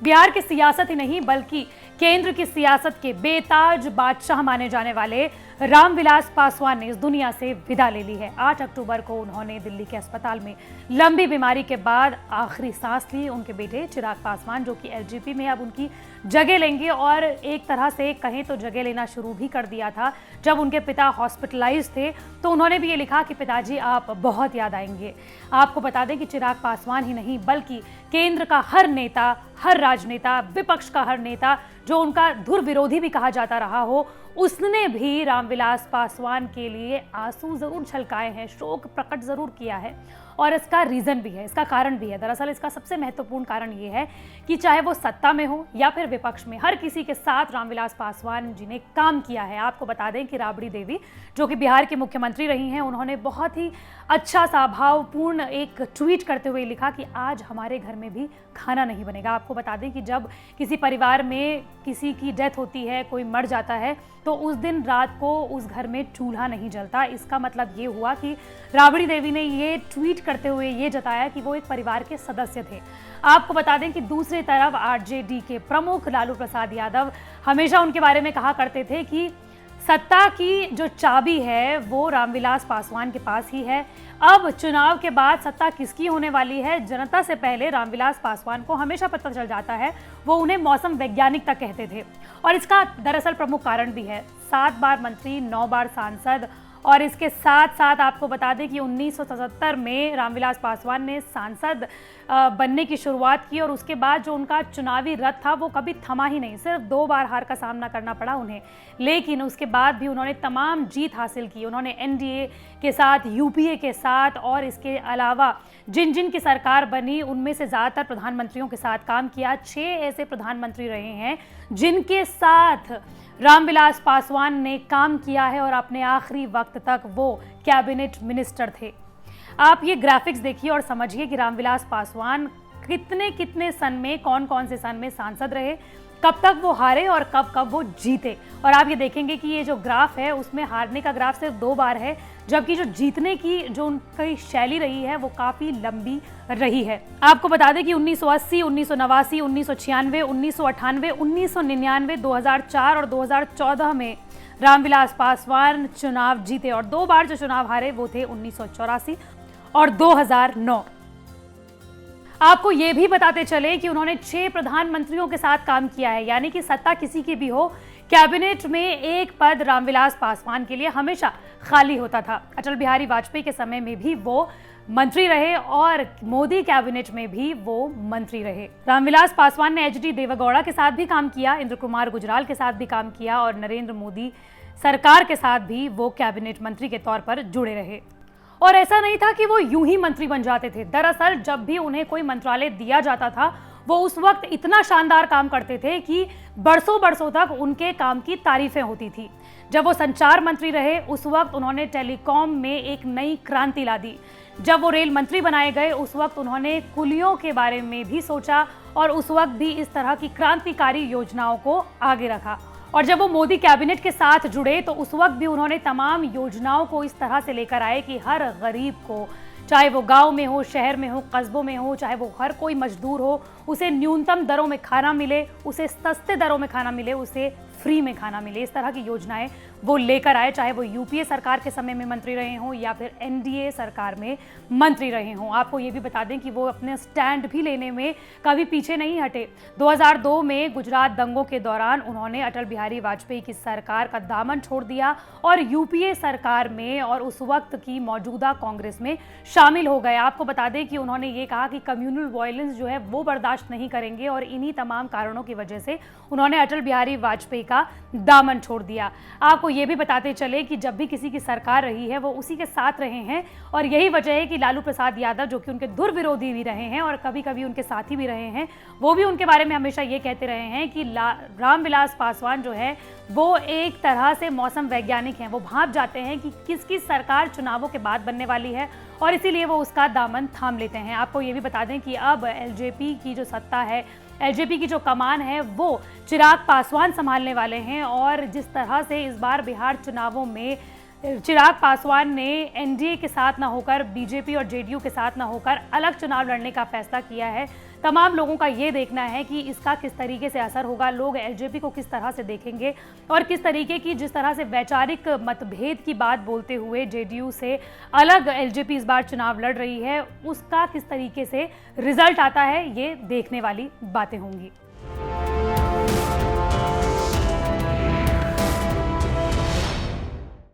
बिहार की सियासत ही नहीं बल्कि केंद्र की सियासत के बेताज बादशाह माने जाने वाले रामविलास पासवान ने इस दुनिया से विदा ले ली है। 8 अक्टूबर को उन्होंने दिल्ली के अस्पताल में लंबी बीमारी के बाद आखिरी सांस ली। उनके बेटे चिराग पासवान, जो कि एलजेपी में अब उनकी जगह लेंगे और एक तरह से कहें तो जगह लेना शुरू भी कर दिया था। जब उनके पिता हॉस्पिटलाइज थे तो उन्होंने भी ये लिखा कि पिताजी आप बहुत याद आएंगे। आपको बता दें कि चिराग पासवान ही नहीं बल्कि केंद्र का हर नेता, हर राजनेता, विपक्ष का हर नेता जो उनका धुर विरोधी भी कहा जाता रहा हो, उसने भी रामविलास पासवान के लिए आंसू जरूर छलकाए हैं, शोक प्रकट जरूर किया है। और इसका रीज़न भी है, इसका कारण भी है। दरअसल इसका सबसे महत्वपूर्ण कारण ये है कि चाहे वो सत्ता में हो या फिर विपक्ष में, हर किसी के साथ रामविलास पासवान जी ने काम किया है। आपको बता दें कि राबड़ी देवी, जो कि बिहार की मुख्यमंत्री रही हैं, उन्होंने बहुत ही अच्छा सा भावपूर्ण एक ट्वीट करते हुए लिखा कि आज हमारे घर में भी खाना नहीं बनेगा। आपको बता दें कि जब किसी परिवार में किसी की डेथ होती है, कोई मर जाता है, तो उस दिन रात को उस घर में चूल्हा नहीं जलता। इसका मतलब ये हुआ कि राबड़ी देवी ने ये ट्वीट करते हुए ये जताया कि वो एक परिवार के सदस्य थे। आपको बता दें कि दूसरी तरफ आरजेडी के प्रमुख लालू प्रसाद यादव हमेशा उनके बारे में कहा करते थे कि सत्ता की जो चाबी है वो रामविलास पासवान के पास ही है। अब चुनाव के बाद सत्ता किसकी होने वाली है, जनता से पहले रामविलास पासवान को हमेशा पता चल जाता है। वो उन्हें मौसम वैज्ञानिक तक कहते थे और इसका दरअसल प्रमुख कारण भी है। 7 बार मंत्री, 9 बार सांसद, और इसके साथ साथ आपको बता दें कि 1977 में रामविलास पासवान ने सांसद बनने की शुरुआत की और उसके बाद जो उनका चुनावी रथ था वो कभी थमा ही नहीं। सिर्फ 2 बार हार का सामना करना पड़ा उन्हें, लेकिन उसके बाद भी उन्होंने तमाम जीत हासिल की। उन्होंने एनडीए के साथ, यूपीए के साथ और इसके अलावा जिन जिन की सरकार बनी उनमें से ज़्यादातर प्रधानमंत्रियों के साथ काम किया। 6 ऐसे प्रधानमंत्री रहे हैं जिनके साथ रामविलास पासवान ने काम किया है और अपने आखिरी वक्त तक वो कैबिनेट मिनिस्टर थे। आप ये ग्राफिक्स देखिए और समझिए कि रामविलास पासवान कितने कितने सन में, कौन कौन से सन में सांसद रहे, कब तक वो हारे और कब कब वो जीते। और आप ये देखेंगे कि ये जो ग्राफ है उसमें हारने का ग्राफ सिर्फ 2 बार है, जबकि जो जीतने की जो उनकी शैली रही है वो काफ़ी लंबी रही है। आपको बता दें कि 1980, 1989, 1996, 1998, 1999, 2004 और 2014 में रामविलास पासवान चुनाव जीते और 2 बार जो चुनाव हारे वो थे 1984 और 2009। आपको ये भी बताते चले कि उन्होंने 6 प्रधानमंत्रियों के साथ काम किया है, यानी कि सत्ता किसी की भी हो, कैबिनेट में एक पद रामविलास पासवान के लिए हमेशा खाली होता था। अटल बिहारी वाजपेयी के समय में भी वो मंत्री रहे और मोदी कैबिनेट में भी वो मंत्री रहे। रामविलास पासवान ने एचडी देवेगौड़ा के साथ भी काम किया, इंद्र कुमार गुजराल के साथ भी काम किया और नरेंद्र मोदी सरकार के साथ भी वो कैबिनेट मंत्री के तौर पर जुड़े रहे। और ऐसा नहीं था कि वो यूं ही मंत्री बन जाते थे। दरअसल जब भी उन्हें कोई मंत्रालय दिया जाता था वो उस वक्त इतना शानदार काम करते थे कि बरसों बरसों तक उनके काम की तारीफें होती थी। जब वो संचार मंत्री रहे उस वक्त उन्होंने टेलीकॉम में एक नई क्रांति ला दी। जब वो रेल मंत्री बनाए गए उस वक्त उन्होंने कुलियों के बारे में भी सोचा और उस वक्त भी इस तरह की क्रांतिकारी योजनाओं को आगे रखा। और जब वो मोदी कैबिनेट के साथ जुड़े तो उस वक्त भी उन्होंने तमाम योजनाओं को इस तरह से लेकर आए कि हर गरीब को, चाहे वो गांव में हो, शहर में हो, कस्बों में हो, चाहे वो हर कोई मजदूर हो, उसे न्यूनतम दरों में खाना मिले, उसे सस्ते दरों में खाना मिले, उसे फ्री में खाना मिले। इस तरह की योजनाएं वो लेकर आए, चाहे वो यूपीए सरकार के समय में मंत्री रहे हों या फिर एनडीए सरकार में मंत्री रहे हों। आपको ये भी बता दें कि वो अपने स्टैंड भी लेने में कभी पीछे नहीं हटे। 2002 में गुजरात दंगों के दौरान उन्होंने अटल बिहारी वाजपेयी की सरकार का दामन छोड़ दिया और यूपीए सरकार में और उस वक्त की मौजूदा कांग्रेस में शामिल हो गए। आपको बता दें कि उन्होंने ये कहा कि कम्युनल वायलेंस जो है वो बर्दाश्त नहीं करेंगे और इन्हीं तमाम कारणों की वजह से उन्होंने अटल बिहारी वाजपेयी का दामन छोड़ दिया। आपको ये भी बताते चले कि जब भी किसी की सरकार रही है वो उसी के साथ रहे हैं और यही वजह है कि लालू प्रसाद यादव, जो कि उनके धुर विरोधी भी रहे हैं और कभी कभी उनके साथी भी रहे हैं, वो भी उनके बारे में हमेशा ये कहते रहे हैं कि रामविलास पासवान जो है वो एक तरह से मौसम वैज्ञानिक हैं। वो भांप जाते हैं कि किसकी सरकार चुनावों के बाद बनने वाली है और इसीलिए वो उसका दामन थाम लेते हैं। आपको ये भी बता दें कि अब एलजेपी की जो सत्ता है, एलजेपी की जो कमान है वो चिराग पासवान संभालने वाले हैं। और जिस तरह से इस बार बिहार चुनावों में चिराग पासवान ने एनडीए के साथ ना होकर, बीजेपी और जेडीयू के साथ ना होकर अलग चुनाव लड़ने का फैसला किया है, तमाम लोगों का ये देखना है कि इसका किस तरीके से असर होगा, लोग एलजेपी को किस तरह से देखेंगे और किस तरीके की, जिस तरह से वैचारिक मतभेद की बात बोलते हुए जेडीयू से अलग एलजेपी इस बार चुनाव लड़ रही है, उसका किस तरीके से रिजल्ट आता है, ये देखने वाली बातें होंगी।